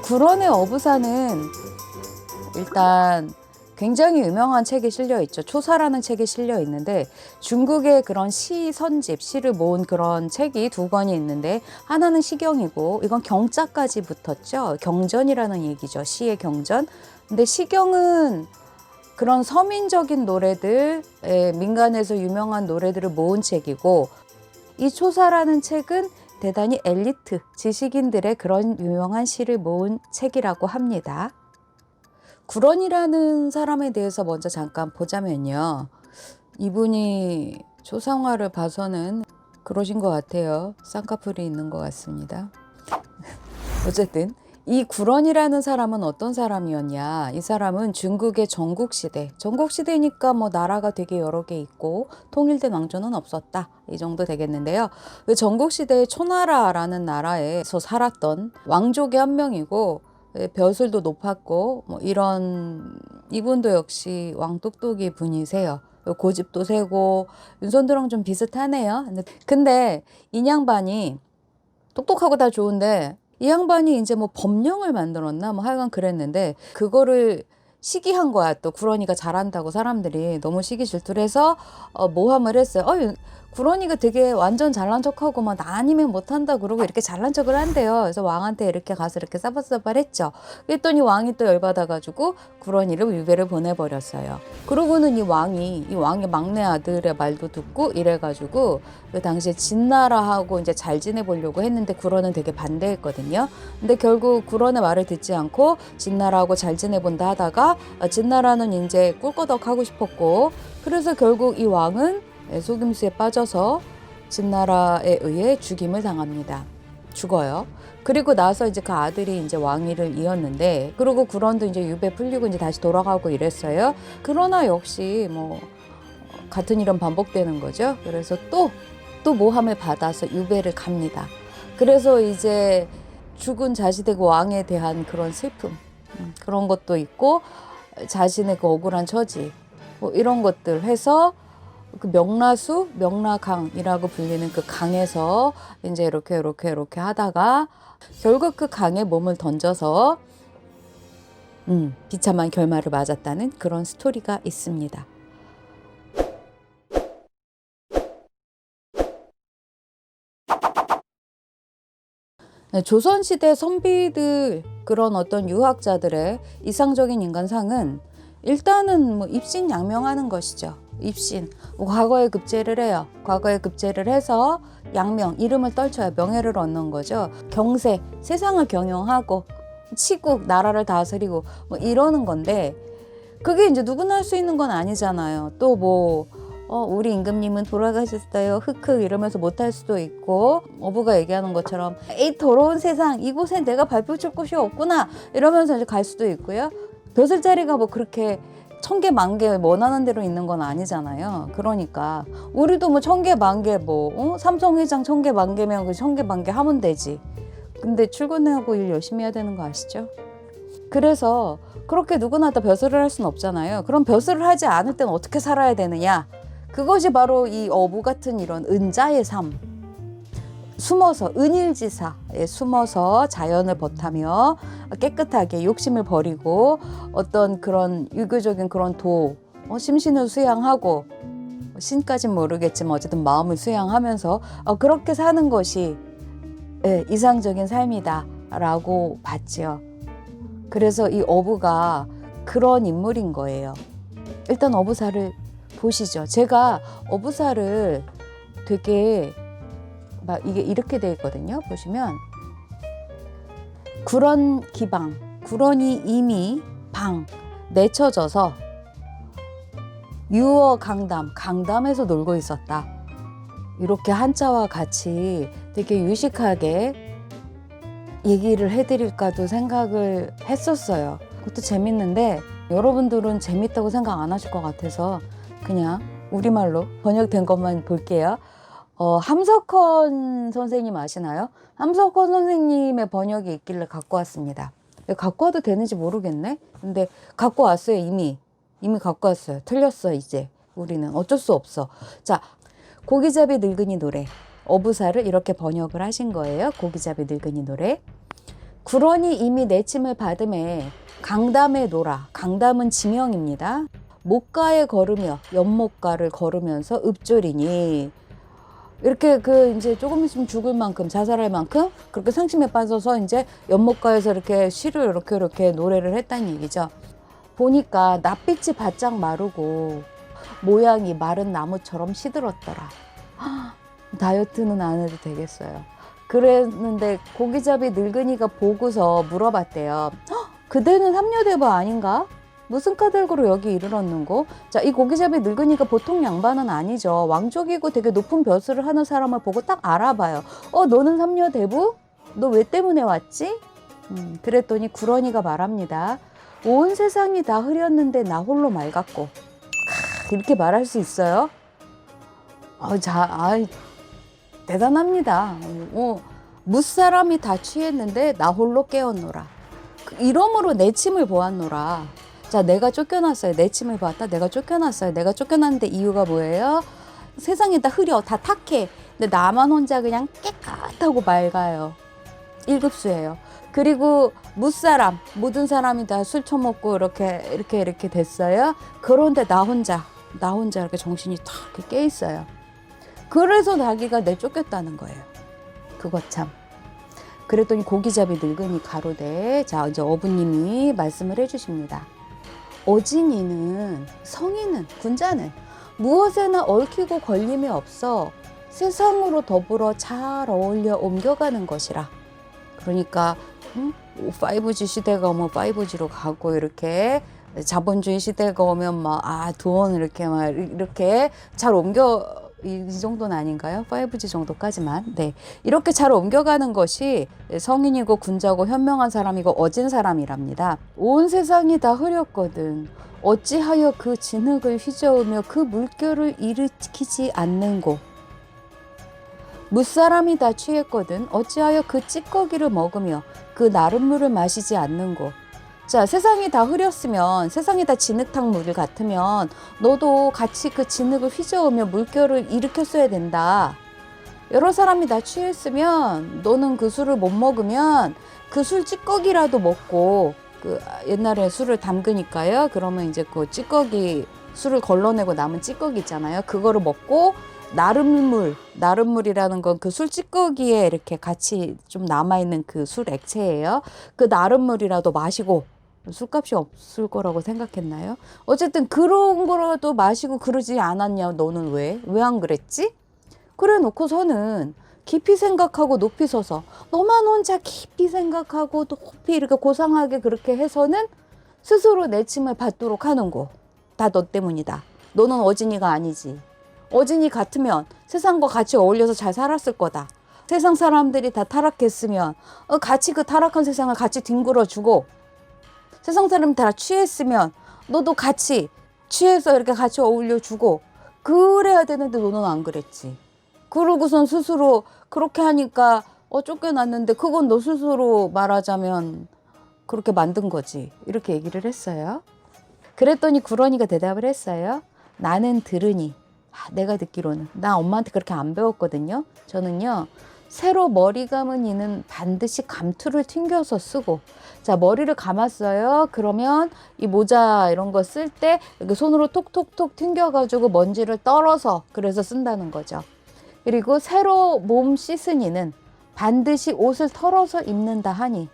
구런의 어부사는 일단 굉장히 유명한 책이 실려 있죠. 초사라는 책이 실려 있는데 중국의 그런 시 선집, 시를 모은 그런 책이 두 권이 있는데 하나는 시경이고 이건 경자까지 붙었죠. 경전이라는 얘기죠. 시의 경전. 근데 시경은 그런 서민적인 노래들, 민간에서 유명한 노래들을 모은 책이고 이 초사라는 책은 대단히 엘리트, 지식인들의 그런 유명한 시를 모은 책이라고 합니다. 구런이라는 사람에 대해서 먼저 잠깐 보자면요. 이분이 초상화를 봐서는 그러신 것 같아요. 쌍꺼풀이 있는 것 같습니다. 어쨌든 이 구런이라는 사람은 어떤 사람이었냐. 이 사람은 중국의 전국시대, 전국시대니까 뭐 나라가 되게 여러 개 있고 통일된 왕조는 없었다, 이 정도 되겠는데요. 그 전국시대의 초나라라는 나라에서 살았던 왕족의 한 명이고 벼슬도 높았고 뭐 이런, 이분도 역시 왕똑똑이 분이세요. 고집도 세고 윤선두랑 좀 비슷하네요. 근데 이 양반이 똑똑하고 다 좋은데 이 양반이 이제 뭐 법령을 만들었나 뭐 하여간 그랬는데 그거를 시기한 거야. 또 구런이가 잘한다고 사람들이 너무 시기 질투를 해서 모함을 했어요. 구런이가 되게 완전 잘난 척하고 막 나 아니면 못한다 그러고 이렇게 잘난 척을 한대요. 그래서 왕한테 이렇게 가서 이렇게 싸바싸바했죠. 그랬더니 왕이 또 열받아가지고 구런이를 유배를 보내버렸어요. 그러고는 이 왕의 막내 아들의 말도 듣고 이래가지고 그 당시에 진나라하고 이제 잘 지내보려고 했는데 구런은 되게 반대했거든요. 근데 결국 구런의 말을 듣지 않고 진나라하고 잘 지내본다 하다가 진나라는 이제 꿀꺼덕 하고 싶었고, 그래서 결국 이 왕은 속임수에 빠져서 진나라에 의해 죽임을 당합니다. 죽어요. 그리고 나서 이제 그 아들이 이제 왕위를 이었는데, 그리고 구런도 이제 유배 풀리고 이제 다시 돌아가고 이랬어요. 그러나 역시 뭐 같은 일은 반복되는 거죠. 그래서 또 모함을 받아서 유배를 갑니다. 그래서 이제 죽은 자식의 왕에 대한 그런 슬픔, 그런 것도 있고 자신의 그 억울한 처지, 뭐 이런 것들 해서 그 명라수, 명라강이라고 불리는 그 강에서 이제 이렇게 하다가 결국 그 강에 몸을 던져서 비참한 결말을 맞았다는 그런 스토리가 있습니다. 조선시대 선비들, 그런 어떤 유학자들의 이상적인 인간상은 일단은 뭐 입신양명하는 것이죠. 입신. 과거에 급제를 해요. 과거에 급제를 해서 양명, 이름을 떨쳐야 명예를 얻는 거죠. 경세, 세상을 경영하고 치국, 나라를 다스리고 뭐 이러는 건데, 그게 이제 누구나 할 수 있는 건 아니잖아요. 또 뭐 우리 임금님은 돌아가셨어요. 흑흑 이러면서 못할 수도 있고, 어부가 얘기하는 것처럼 에이 더러운 세상, 이곳에 내가 발표 칠 곳이 없구나 이러면서 이제 갈 수도 있고요. 벼슬자리가 뭐 그렇게 1000개, 10,000개 원하는 대로 있는 건 아니잖아요. 그러니까 우리도 뭐 1000개, 10,000개 뭐 삼성회장 1000개, 10,000개면 그 1000개, 10,000개 하면 되지. 근데 출근하고 일 열심히 해야 되는 거 아시죠? 그래서 그렇게 누구나 다 벼슬을 할 수는 없잖아요. 그럼 벼슬을 하지 않을 때는 어떻게 살아야 되느냐? 그것이 바로 이 어부 같은 이런 은자의 삶. 숨어서, 은일지사에 숨어서 자연을 벗하며 깨끗하게 욕심을 버리고 어떤 그런 유교적인 그런 심신을 수양하고, 신까진 모르겠지만 어쨌든 마음을 수양하면서 그렇게 사는 것이 이상적인 삶이다 라고 봤죠. 그래서 이 어부가 그런 인물인 거예요. 일단 어부사를 보시죠. 제가 어부사를 되게 막 이게 이렇게 돼 있거든요. 보시면 구런 기방, 구런이 이미 방 내쳐져서 유어 강담, 강담에서 놀고 있었다. 이렇게 한자와 같이 되게 유식하게 얘기를 해드릴까도 생각을 했었어요. 그것도 재밌는데 여러분들은 재밌다고 생각 안 하실 것 같아서 그냥 우리말로 번역된 것만 볼게요. 함석헌 선생님 아시나요? 함석헌 선생님의 번역이 있길래 갖고 왔습니다. 갖고 와도 되는지 모르겠네. 근데 갖고 왔어요. 이미 갖고 왔어요. 틀렸어 이제. 우리는 어쩔 수 없어. 자, 고기잡이 늙은이 노래. 어부사를 이렇게 번역을 하신 거예요. 고기잡이 늙은이 노래. 구런이 이미 내침을 받음에 강담에 놀아. 강담은 지명입니다. 목가에 걸으며 연목가를 걸으면서 읍조리니, 이렇게 이제 조금 있으면 죽을 만큼, 자살할 만큼 그렇게 상심에 빠져서 이제 연못가에서 이렇게 시를 이렇게 노래를 했다는 얘기죠. 보니까 낯빛이 바짝 마르고 모양이 마른 나무처럼 시들었더라. 다이어트는 안 해도 되겠어요. 그랬는데 고기잡이 늙은이가 보고서 물어봤대요. 그대는 삼녀대부 아닌가? 무슨 카들고로 여기 이르렀는고? 자, 이 고기잡이 늙은이가 보통 양반은 아니죠. 왕족이고 되게 높은 벼슬을 하는 사람을 보고 딱 알아봐요. 너는 삼녀대부? 너 왜 때문에 왔지? 그랬더니 구런이가 말합니다. 온 세상이 다 흐렸는데 나 홀로 맑았고. 이렇게 말할 수 있어요? 대단합니다. 무사람이 다 취했는데 나 홀로 깨었노라. 이러므로 내침을 보았노라. 자, 내가 쫓겨났어요. 내침을 보았다. 내가 쫓겨났어요. 내가 쫓겨났는데 이유가 뭐예요? 세상이 다 흐려. 다 탁해. 근데 나만 혼자 그냥 깨끗하고 맑아요. 1급수예요. 그리고 무사람, 모든 사람이 다 술 처먹고 이렇게 됐어요. 그런데 나 혼자 이렇게 정신이 탁 이렇게 깨 있어요. 그래서 자기가 내쫓겼다는 거예요. 그거 참. 그랬더니 고기잡이 늙은이 가로되, 자, 이제 어부님이 말씀을 해주십니다. 어진이는, 성인은, 군자는 무엇에나 얽히고 걸림이 없어 세상으로 더불어 잘 어울려 옮겨가는 것이라. 그러니까 5G 시대가 오면 5G로 가고, 이렇게 자본주의 시대가 오면 돈 이렇게 잘 옮겨, 이 정도는 아닌가요? 5G 정도까지만. 네, 이렇게 잘 옮겨가는 것이 성인이고 군자고 현명한 사람이고 어진 사람이랍니다. 온 세상이 다 흐렸거든. 어찌하여 그 진흙을 휘저으며 그 물결을 일으키지 않는고. 무사람이 다 취했거든. 어찌하여 그 찌꺼기를 먹으며 그 나른 물을 마시지 않는고. 자, 세상이 다 흐렸으면, 세상이 다 진흙탕 물 같으면 너도 같이 그 진흙을 휘저으며 물결을 일으켰어야 된다. 여러 사람이 다 취했으면 너는 그 술을 못 먹으면 그 술 찌꺼기라도 먹고, 옛날에 술을 담그니까요. 그러면 이제 그 찌꺼기, 술을 걸러내고 남은 찌꺼기 있잖아요. 그거를 먹고 나른물이라는 건 그 술 찌꺼기에 이렇게 같이 좀 남아있는 그 술 액체예요. 그 나른물이라도 마시고, 술값이 없을 거라고 생각했나요? 어쨌든 그런 거라도 마시고 그러지 않았냐, 너는 왜 안 그랬지? 그래 놓고서는 깊이 생각하고 높이 서서, 너만 혼자 깊이 생각하고 높이 이렇게 고상하게 그렇게 해서는 스스로 내침을 받도록 하는 거. 다 너 때문이다. 너는 어진이가 아니지. 어진이 같으면 세상과 같이 어울려서 잘 살았을 거다. 세상 사람들이 다 타락했으면 같이 그 타락한 세상을 같이 뒹굴어주고, 세상 사람이 다 취했으면 너도 같이 취해서 이렇게 같이 어울려주고, 그래야 되는데 너는 안 그랬지. 그러고선 스스로 그렇게 하니까 쫓겨났는데, 그건 너 스스로 말하자면 그렇게 만든 거지. 이렇게 얘기를 했어요. 그랬더니 구런이가 대답을 했어요. 나는 들으니, 내가 듣기로는, 나 엄마한테 그렇게 안 배웠거든요. 저는요, 새로 머리 감은 이는 반드시 감투를 튕겨서 쓰고, 자, 머리를 감았어요. 그러면 이 모자 이런 거 쓸 때 이렇게 손으로 톡톡톡 튕겨가지고 먼지를 떨어서, 그래서 쓴다는 거죠. 그리고 새로 몸 씻은 이는 반드시 옷을 털어서 입는다 하니,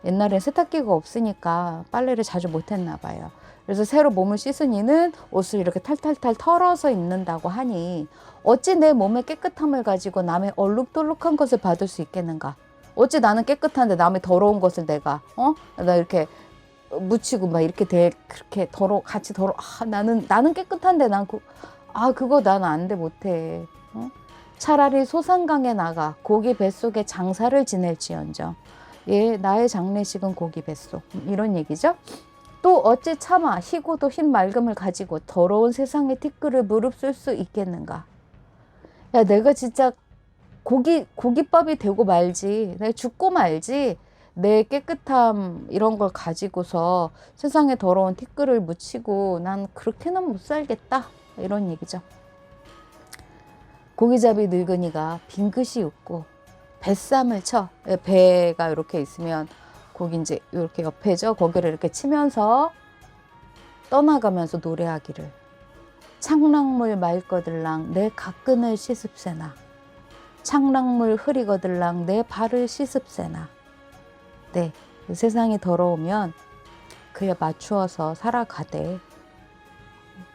옛날에 세탁기가 없으니까 빨래를 자주 못했나 봐요. 그래서 새로 몸을 씻은 이는 옷을 이렇게 탈탈탈 털어서 입는다고 하니, 어찌 내 몸의 깨끗함을 가지고 남의 얼룩덜룩한 것을 받을 수 있겠는가? 어찌 나는 깨끗한데 남의 더러운 것을 내가 나 이렇게 묻히고 막 이렇게 그렇게 같이 나는 깨끗한데 그거 나는 안 돼, 못해. 차라리 소산강에 나가 고기 뱃속에 장사를 지낼지언정. 예, 나의 장례식은 고기 뱃속. 이런 얘기죠. 또 어찌 차마 희고도 흰 맑음을 가지고 더러운 세상의 티끌을 무릅쓸 수 있겠는가? 야, 내가 진짜 고깃밥이 되고 말지. 내가 죽고 말지. 내 깨끗함 이런 걸 가지고서 세상에 더러운 티끌을 묻히고 난 그렇게는 못 살겠다. 이런 얘기죠. 고기잡이 늙은이가 빙긋이 웃고 뱃삼을 쳐. 배가 이렇게 있으면 고기 이제 이렇게 옆에죠. 거기를 이렇게 치면서 떠나가면서 노래하기를. 창락물 맑거들랑 내 가끈을 씻읍세나. 창락물 흐리거들랑 내 발을 씻읍세나. 네, 세상이 더러우면 그에 맞추어서 살아가되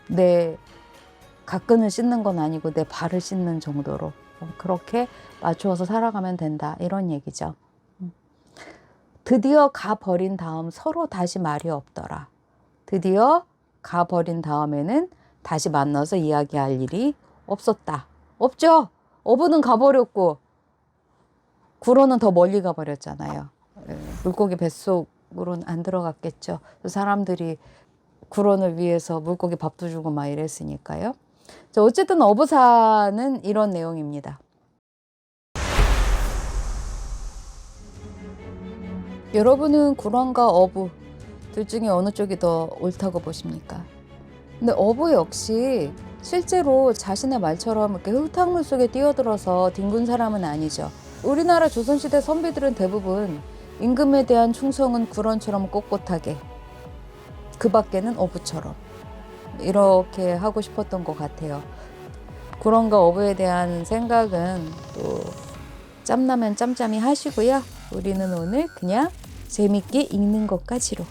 내 가끈을 씻는 건 아니고 내 발을 씻는 정도로 그렇게 맞추어서 살아가면 된다. 이런 얘기죠. 드디어 가버린 다음 서로 다시 말이 없더라. 드디어 가버린 다음에는 다시 만나서 이야기할 일이 없었다. 없죠? 어부는 가버렸고 구로는 더 멀리 가버렸잖아요. 물고기 뱃속으로는 안 들어갔겠죠. 사람들이 구론을 위해서 물고기 밥도 주고 막 이랬으니까요. 자, 어쨌든 어부사는 이런 내용입니다. 여러분은 구론과 어부 둘 중에 어느 쪽이 더 옳다고 보십니까? 근데 어부 역시 실제로 자신의 말처럼 이렇게 흙탕물 속에 뛰어들어서 뒹군 사람은 아니죠. 우리나라 조선시대 선비들은 대부분 임금에 대한 충성은 구론처럼 꼿꼿하게, 그 밖에는 어부처럼 이렇게 하고 싶었던 것 같아요. 구론과 어부에 대한 생각은 또 짬나면 짬짬이 하시고요. 우리는 오늘 그냥 재밌게 읽는 것까지로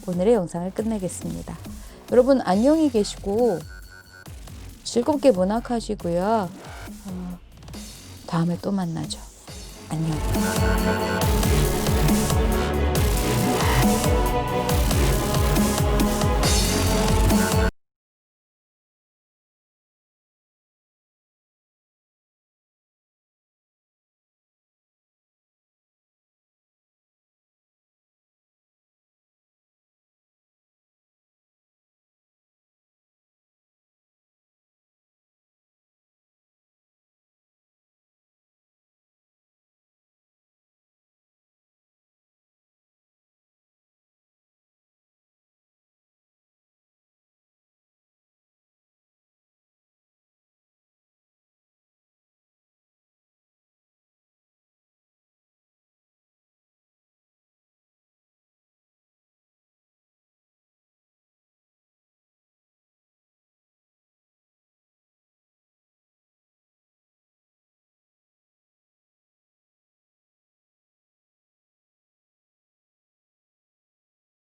오늘의 영상을 끝내겠습니다. 여러분 안녕히 계시고 즐겁게 문학하시고요. 다음에 또 만나죠. 안녕.